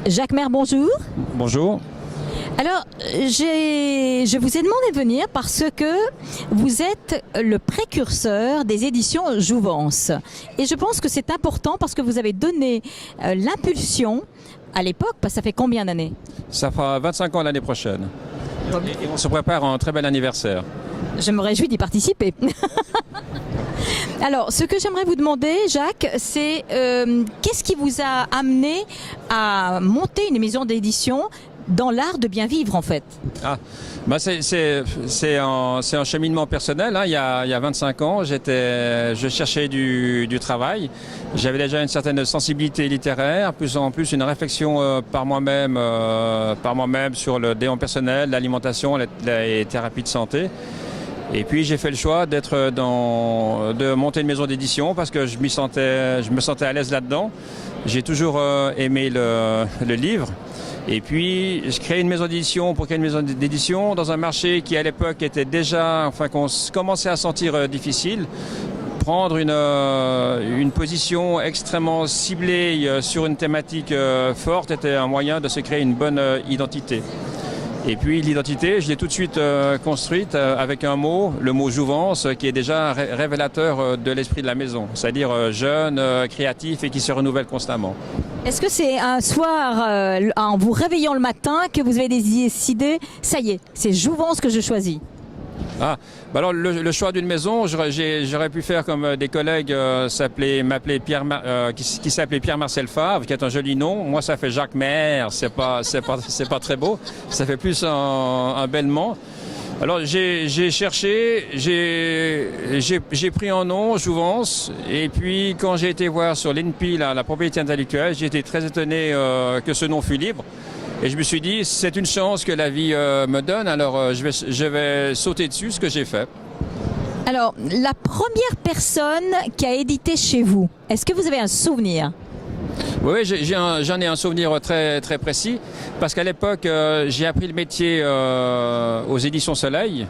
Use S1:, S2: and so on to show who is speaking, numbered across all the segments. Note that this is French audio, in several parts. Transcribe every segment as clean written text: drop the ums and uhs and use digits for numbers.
S1: Jacques Maire, bonjour.
S2: Bonjour.
S1: Alors, je vous ai demandé de venir parce que vous êtes le précurseur des éditions Jouvence. Et je pense que c'est important parce que vous avez donné l'impulsion à l'époque, parce que ça fait combien d'années?
S2: Ça fera 25 ans l'année prochaine. Et on se prépare à un très bel anniversaire.
S1: Je me réjouis d'y participer. Alors, ce que j'aimerais vous demander, Jacques, c'est qu'est-ce qui vous a amené à monter une maison d'édition dans l'art de bien vivre, en fait?
S2: C'est un cheminement personnel. Il y a 25 ans, je cherchais du travail. J'avais déjà une certaine sensibilité littéraire, plus en plus une réflexion par moi-même sur le développement personnel, l'alimentation, les thérapies de santé. Et puis j'ai fait le choix de monter une maison d'édition parce que je me sentais à l'aise là-dedans. J'ai toujours aimé le livre. Et puis, je crée une maison d'édition pour créer une maison d'édition dans un marché qui, à l'époque, était déjà, qu'on commençait à sentir difficile. Prendre une position extrêmement ciblée sur une thématique forte était un moyen de se créer une bonne identité. Et puis l'identité, je l'ai tout de suite construite avec un mot, le mot jouvence, qui est déjà révélateur de l'esprit de la maison, c'est-à-dire jeune, créatif et qui se renouvelle constamment.
S1: Est-ce que c'est un soir, en vous réveillant le matin, que vous avez décidé, ça y est, c'est Jouvence que je choisis?
S2: Alors le choix d'une maison, j'aurais pu faire comme des collègues qui s'appelait Pierre-Marcel Favre, qui est un joli nom. Moi, ça fait Jacques Maire, c'est pas très beau. Ça fait plus un bellement. Alors j'ai cherché, j'ai pris un nom, Jouvence, et puis quand j'ai été voir sur l'INPI, la propriété intellectuelle, j'ai été très étonné que ce nom fût libre. Et je me suis dit, c'est une chance que la vie me donne, alors je vais sauter dessus, ce que j'ai fait.
S1: Alors, la première personne qui a édité chez vous, est-ce que vous avez un souvenir?
S2: Oui, j'en ai un souvenir très, très précis, parce qu'à l'époque, j'ai appris le métier aux Éditions Soleil.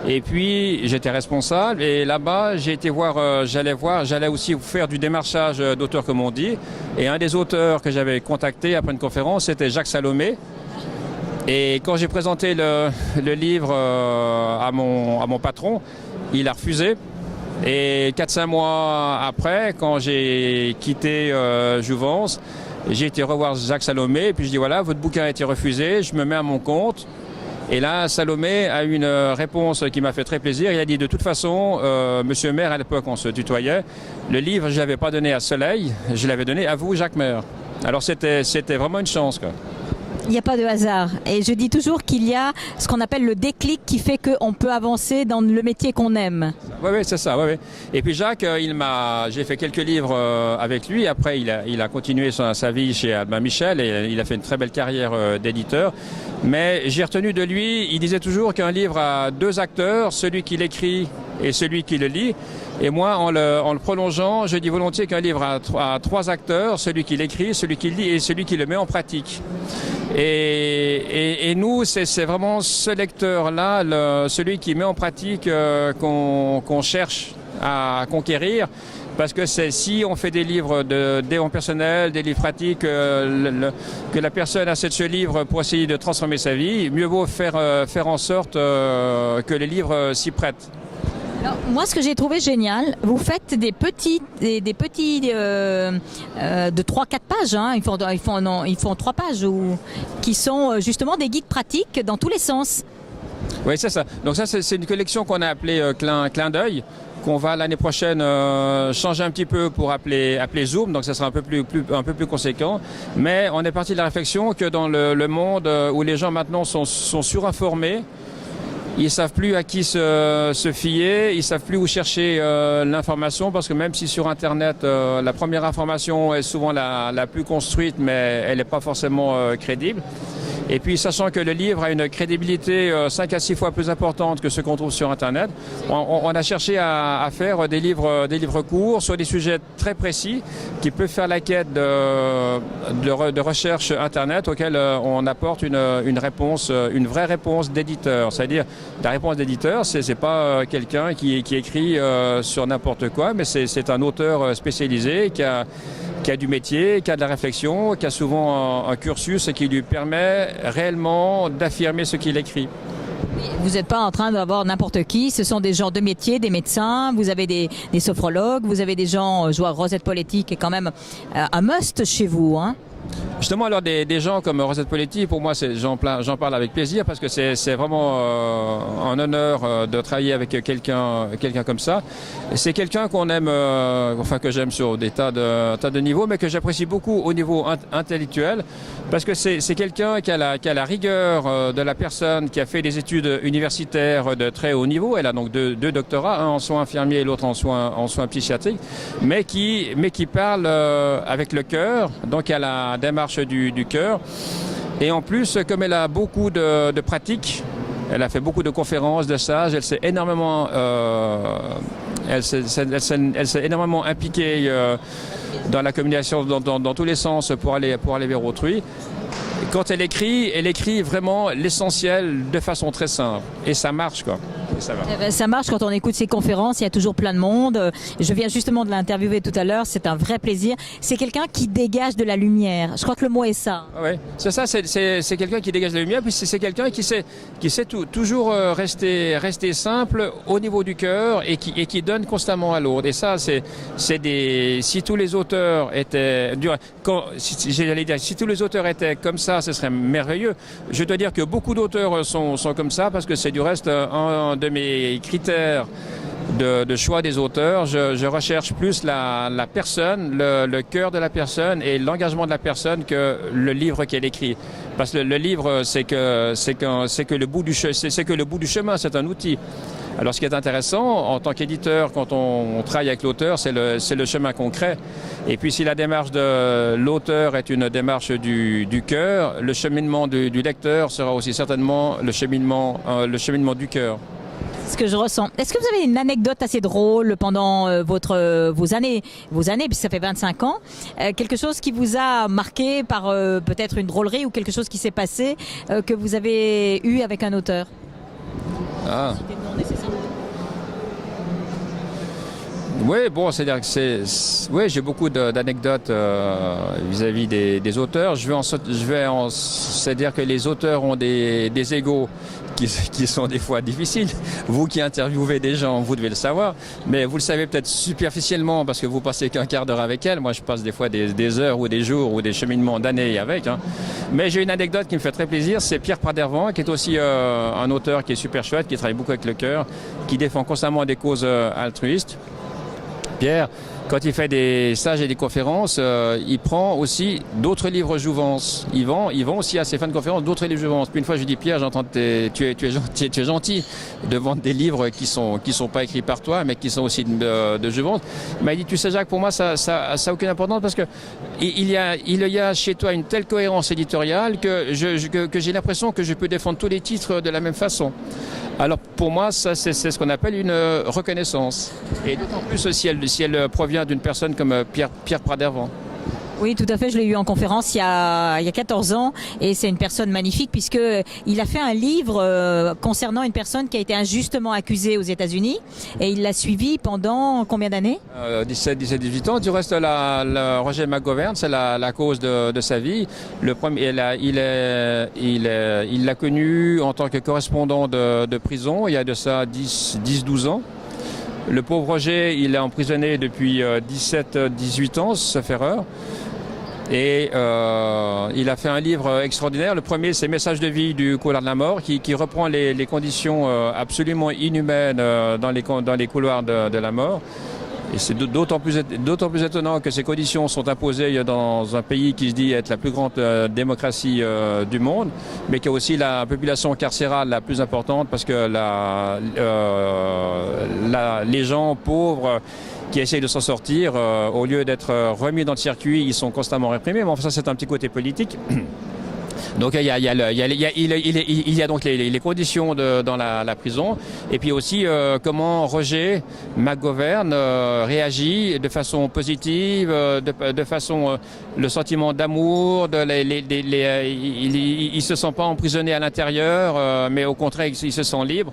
S2: Et puis j'étais responsable et là-bas j'allais aussi faire du démarchage d'auteurs comme on dit. Et un des auteurs que j'avais contacté après une conférence, c'était Jacques Salomé. Et quand j'ai présenté le livre à mon patron, il a refusé. Et 4-5 mois après, quand j'ai quitté Jouvence, j'ai été revoir Jacques Salomé et puis je dis voilà, votre bouquin a été refusé, je me mets à mon compte. Et là, Salomé a eu une réponse qui m'a fait très plaisir. Il a dit de toute façon, Monsieur Maire, à l'époque on se tutoyait, le livre je ne l'avais pas donné à Soleil, je l'avais donné à vous, Jacques Maire. Alors c'était vraiment une chance, quoi.
S1: Il n'y a pas de hasard. Et je dis toujours qu'il y a ce qu'on appelle le déclic qui fait qu'on peut avancer dans le métier qu'on aime.
S2: Oui, c'est ça. Oui. Et puis Jacques, j'ai fait quelques livres avec lui. Après, il a continué sa vie chez Albin Michel et il a fait une très belle carrière d'éditeur. Mais j'ai retenu de lui, il disait toujours qu'un livre a 2 acteurs, celui qui l'écrit et celui qui le lit. Et moi, en le prolongeant, je dis volontiers qu'un livre a 3 acteurs, celui qui l'écrit, celui qui le lit et celui qui le met en pratique. Et nous, c'est vraiment ce lecteur-là, celui qui met en pratique qu'on cherche à conquérir. Parce que si on fait des livres de développement personnel, des livres pratiques, que la personne achète ce livre pour essayer de transformer sa vie, mieux vaut faire en sorte que les livres s'y prêtent.
S1: Alors, moi, ce que j'ai trouvé génial, vous faites des petits de 3-4 pages, hein, ils font 3 pages, qui sont justement des guides pratiques dans tous les sens.
S2: Oui, c'est ça. Donc ça, c'est une collection qu'on a appelée Clin d'œil, qu'on va l'année prochaine changer un petit peu pour appeler Zoom, donc ça sera un peu plus conséquent. Mais on est parti de la réflexion que dans le monde où les gens maintenant sont surinformés, ils savent plus à qui se fier, ils savent plus où chercher l'information, parce que même si sur Internet, la première information est souvent la plus construite, mais elle n'est pas forcément crédible. Et puis, sachant que le livre a une crédibilité 5 à 6 fois plus importante que ce qu'on trouve sur Internet, on a cherché à faire des livres courts sur des sujets très précis qui peuvent faire la quête de recherche Internet auquel on apporte une réponse, une vraie réponse d'éditeur. C'est-à-dire, la réponse d'éditeur, c'est pas quelqu'un qui écrit sur n'importe quoi, mais c'est un auteur spécialisé qui qui a du métier, qui a de la réflexion, qui a souvent un cursus et qui lui permet réellement d'affirmer ce qu'il écrit.
S1: Vous n'êtes pas en train d'avoir n'importe qui, ce sont des gens de métier, des médecins, vous avez des sophrologues, vous avez des gens, je vois Rosette Poletti qui est quand même un must chez vous, hein.
S2: Justement, alors des gens comme Rosette Poletti, pour moi, j'en parle avec plaisir parce que c'est vraiment un honneur de travailler avec quelqu'un comme ça. C'est quelqu'un qu'on aime, enfin que j'aime sur des tas de niveaux, mais que j'apprécie beaucoup au niveau intellectuel parce que c'est quelqu'un qui a la rigueur de la personne qui a fait des études universitaires de très haut niveau. Elle a donc deux doctorats, un en soins infirmiers et l'autre en soins psychiatriques, mais qui parle avec le cœur. Donc elle a la démarche du cœur. Et en plus, comme elle a beaucoup de pratiques, elle a fait beaucoup de conférences, de stages, elle s'est énormément impliquée dans la communication dans tous les sens pour aller vers autrui. Quand elle écrit vraiment l'essentiel de façon très simple. Et ça marche, quoi.
S1: Ça marche quand on écoute ses conférences, il y a toujours plein de monde. Je viens justement de l'interviewer tout à l'heure, c'est un vrai plaisir. C'est quelqu'un qui dégage de la lumière. Je crois que le mot est ça.
S2: Oui, c'est ça, c'est quelqu'un qui dégage de la lumière, puis c'est quelqu'un qui sait toujours rester simple au niveau du cœur et qui donne constamment à l'autre. Et ça, si tous les auteurs étaient, si tous les auteurs étaient comme ça, ce serait merveilleux. Je dois dire que beaucoup d'auteurs sont comme ça parce que c'est du reste un de mes critères de choix des auteurs. Je recherche plus la personne, le cœur de la personne et l'engagement de la personne que le livre qu'elle écrit. Parce que le livre, c'est que le bout du chemin, c'est un outil. Alors ce qui est intéressant en tant qu'éditeur, quand on travaille avec l'auteur, c'est le chemin concret. Et puis si la démarche de l'auteur est une démarche du cœur, le cheminement du lecteur sera aussi certainement le cheminement du cœur.
S1: Ce que je ressens. Est-ce que vous avez une anecdote assez drôle pendant vos années, puisque ça fait 25 ans, quelque chose qui vous a marqué par peut-être une drôlerie ou quelque chose qui s'est passé que vous avez eu avec un auteur?
S2: Oui, bon, c'est-à-dire que j'ai beaucoup d'anecdotes vis-à-vis des auteurs. C'est-à-dire que les auteurs ont des égos qui sont des fois difficiles. Vous qui interviewez des gens, vous devez le savoir, mais vous le savez peut-être superficiellement parce que vous passez qu'un quart d'heure avec elle. Moi, je passe des fois des heures ou des jours ou des cheminements d'années avec. Hein. Mais j'ai une anecdote qui me fait très plaisir, c'est Pierre Pradervant, qui est aussi un auteur qui est super chouette, qui travaille beaucoup avec le cœur, qui défend constamment des causes altruistes. Pierre, quand il fait des stages et des conférences, il prend aussi d'autres livres jouvence. Il vend aussi à ses fins de conférences d'autres livres jouvence. Puis une fois, je lui dis, Pierre, j'entends que tu es gentil de vendre des livres qui sont pas écrits par toi, mais qui sont aussi de jouvence. Il m'a dit, tu sais, Jacques, pour moi, ça a aucune importance parce que il y a chez toi une telle cohérence éditoriale que j'ai l'impression que je peux défendre tous les titres de la même façon. Alors pour moi, ça c'est ce qu'on appelle une reconnaissance. Et d'autant plus si elle provient d'une personne comme Pierre Pradervant.
S1: Oui, tout à fait. Je l'ai eu en conférence il y a 14 ans et c'est une personne magnifique puisque il a fait un livre concernant une personne qui a été injustement accusée aux États-Unis et il l'a suivi pendant combien d'années?
S2: 17-18 ans. Du reste, Roger McGovern, c'est la cause de sa vie. Le premier, il l'a connu en tant que correspondant de prison il y a de ça 10-12 ans. Le pauvre Roger, il est emprisonné depuis 17-18 ans, sauf erreur. Et il a fait un livre extraordinaire. Le premier, c'est Message de vie du couloir de la mort, qui reprend les conditions absolument inhumaines dans les couloirs de la mort. Et c'est d'autant plus étonnant que ces conditions sont imposées dans un pays qui se dit être la plus grande démocratie du monde, mais qui a aussi la population carcérale la plus importante parce que les gens pauvres qui essayent de s'en sortir, au lieu d'être remis dans le circuit, ils sont constamment réprimés. Mais enfin, ça, c'est un petit côté politique. Donc il y a donc les conditions dans la prison et puis aussi comment Roger McGovern réagit de façon positive, de façon le sentiment d'amour, il se sent pas emprisonné à l'intérieur, mais au contraire il se sent libre.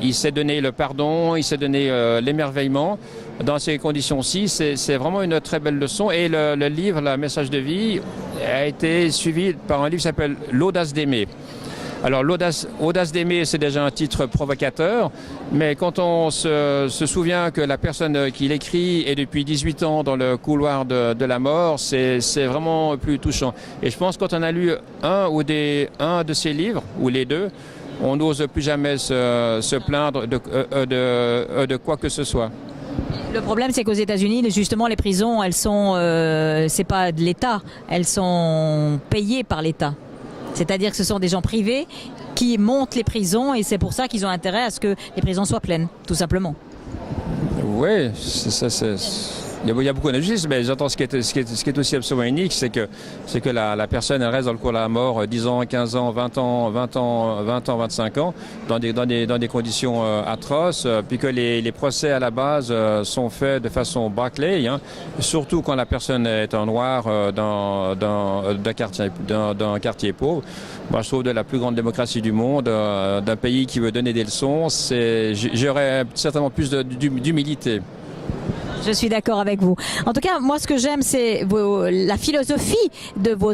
S2: Il s'est donné le pardon, il s'est donné l'émerveillement. dans ces conditions-ci, c'est vraiment une très belle leçon. Et le livre, le message de vie, a été suivi par un livre qui s'appelle L'audace d'aimer. Alors l'audace d'aimer, c'est déjà un titre provocateur, mais quand on se souvient que la personne qui l'écrit est depuis 18 ans dans le couloir de la mort, c'est vraiment plus touchant. Et je pense que quand on a lu un de ces livres, ou les deux, on n'ose plus jamais se plaindre de quoi que ce soit.
S1: Le problème, c'est qu'aux États-Unis, justement, les prisons, elles sont, c'est pas de l'État, elles sont payées par l'État. C'est-à-dire que ce sont des gens privés qui montent les prisons et c'est pour ça qu'ils ont intérêt à ce que les prisons soient pleines, tout simplement.
S2: Oui, il y a beaucoup d'injustice, mais j'entends ce qui est aussi absolument unique, c'est que la personne elle reste dans le cours de la mort 10 ans, 15 ans, 20 ans, 25 ans, dans des conditions atroces, puis que les procès à la base sont faits de façon bâclée, hein, surtout quand la personne est en noir d'un quartier pauvre. Moi, je trouve de la plus grande démocratie du monde, d'un pays qui veut donner des leçons, j'aurais certainement plus d'humilité.
S1: Je suis d'accord avec vous. En tout cas, moi, ce que j'aime, c'est la philosophie de vos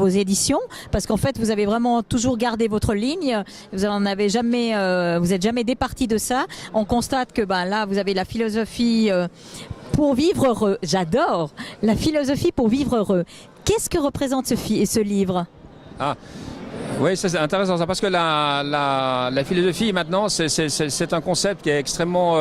S1: éditions, parce qu'en fait, vous avez vraiment toujours gardé votre ligne. Vous êtes jamais départi de ça. On constate que, là, vous avez la philosophie pour vivre heureux. J'adore la philosophie pour vivre heureux. Qu'est-ce que représente ce livre?
S2: Oui, ça c'est intéressant ça, parce que la philosophie maintenant c'est un concept qui est extrêmement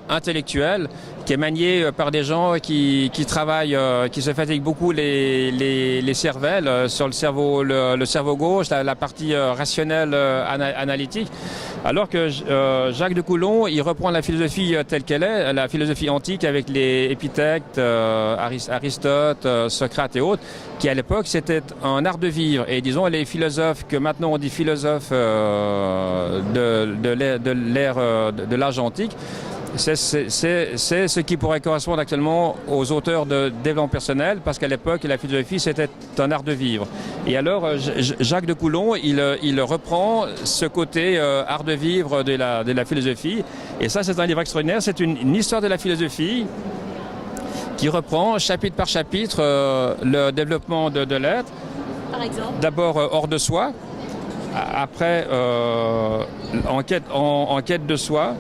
S2: intellectuel, qui est manié par des gens qui travaillent, qui se fatiguent beaucoup les cervelles sur le cerveau gauche, la partie rationnelle analytique, alors que Jacques de Coulon il reprend la philosophie telle qu'elle est, la philosophie antique avec les Épithète, Aristote, Socrate et autres, qui à l'époque c'était un art de vivre. Et disons les philosophes que maintenant on dit philosophes de l'âge antique, c'est ce qui pourrait correspondre actuellement aux auteurs de développement personnel, parce qu'à l'époque la philosophie c'était un art de vivre. Et alors Jacques de Coulon il reprend ce côté art de vivre de la philosophie, et ça c'est un livre extraordinaire, c'est une histoire de la philosophie qui reprend chapitre par chapitre le développement de l'être.
S1: Par exemple,
S2: d'abord hors de soi, après en quête de soi,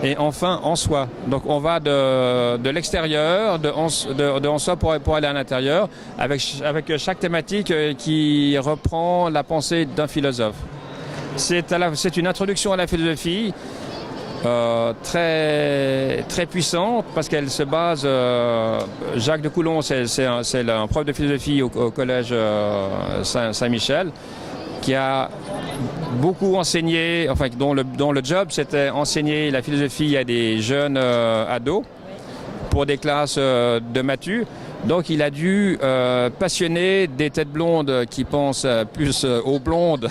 S2: et enfin en soi. Donc on va de l'extérieur, de en soi pour aller à l'intérieur, avec chaque thématique qui reprend la pensée d'un philosophe. C'est une introduction à la philosophie très, très puissante, parce qu'elle se base... Jacques de Coulon, c'est un prof de philosophie au collège Saint-Michel, qui a beaucoup enseigné, enfin dont le job c'était enseigner la philosophie à des jeunes ados pour des classes de maths. Donc il a dû passionner des têtes blondes qui pensent plus aux blondes,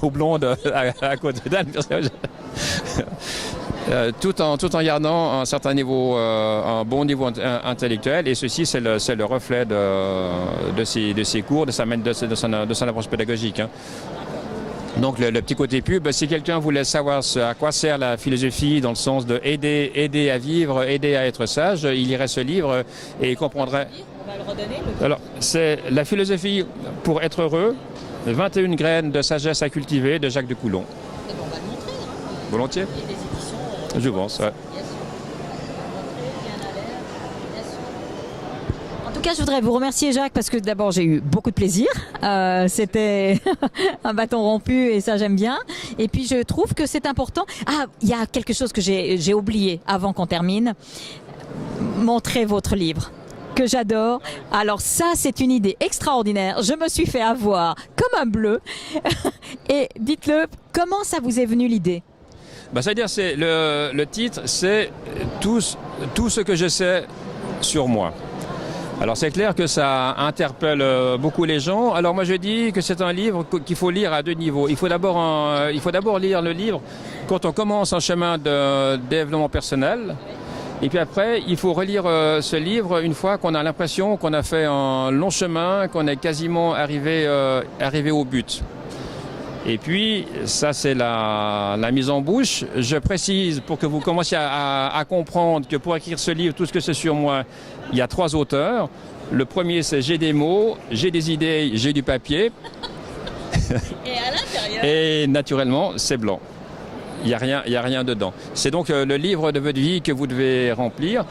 S2: aux blondes à côté d'elle, tout en gardant un certain niveau, un bon niveau intellectuel. Et ceci c'est le reflet de ses cours, de son approche pédagogique, hein. Donc le petit côté pub, si quelqu'un voulait savoir à quoi sert la philosophie dans le sens de aider à vivre, aider à être sage, il lirait ce livre et il comprendrait.
S1: On va le redonner.
S2: Alors c'est la philosophie pour être heureux, 21 graines de sagesse à cultiver de Jacques de Coulon.
S1: Et bon, on va le montrer. Hein.
S2: Volontiers.
S1: Et les éditions.
S2: Je pense, ouais.
S1: En tout cas, je voudrais vous remercier, Jacques, parce que d'abord j'ai eu beaucoup de plaisir. C'était un bâton rompu et ça j'aime bien. Et puis je trouve que c'est important. Ah, il y a quelque chose que j'ai oublié avant qu'on termine. Montrez votre livre, que j'adore. Alors ça, c'est une idée extraordinaire. Je me suis fait avoir comme un bleu. Et dites-le, comment ça vous est venu l'idée?
S2: C'est-à-dire, le titre, c'est tout ce que je sais sur moi. Alors c'est clair que ça interpelle beaucoup les gens. Alors moi je dis que c'est un livre qu'il faut lire à deux niveaux. Il faut d'abord lire le livre quand on commence un chemin de développement personnel. Et puis après, il faut relire ce livre une fois qu'on a l'impression qu'on a fait un long chemin, qu'on est quasiment arrivé au but. Et puis, ça c'est la mise en bouche. Je précise pour que vous commenciez à comprendre que pour écrire ce livre, tout ce que c'est sur moi, il y a 3 auteurs. Le premier, c'est j'ai des mots, j'ai des idées, j'ai du papier.
S1: Et à l'intérieur?
S2: Et naturellement, c'est blanc. Il n'y a rien dedans. C'est donc le livre de votre vie que vous devez remplir.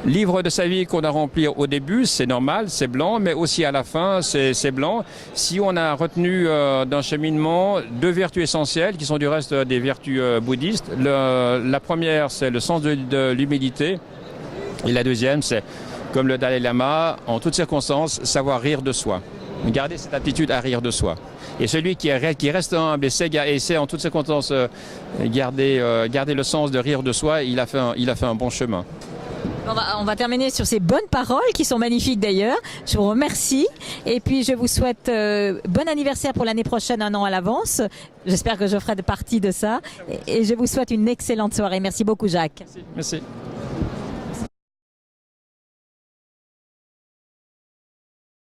S2: Livre de sa vie qu'on a rempli au début, c'est normal, c'est blanc, mais aussi à la fin, c'est blanc. Si on a retenu d'un cheminement 2 vertus essentielles, qui sont du reste des vertus bouddhistes. La première, c'est le sens de l'humilité. Et la deuxième, c'est, comme le Dalai Lama, en toutes circonstances, savoir rire de soi. Garder cette aptitude à rire de soi. Et celui qui reste humble et sait en toutes circonstances garder le sens de rire de soi, il a fait un bon chemin.
S1: On va terminer sur ces bonnes paroles qui sont magnifiques d'ailleurs. Je vous remercie et puis je vous souhaite bon anniversaire pour l'année prochaine, 1 an à l'avance. J'espère que je ferai partie de ça et je vous souhaite une excellente soirée. Merci beaucoup Jacques.
S2: Merci.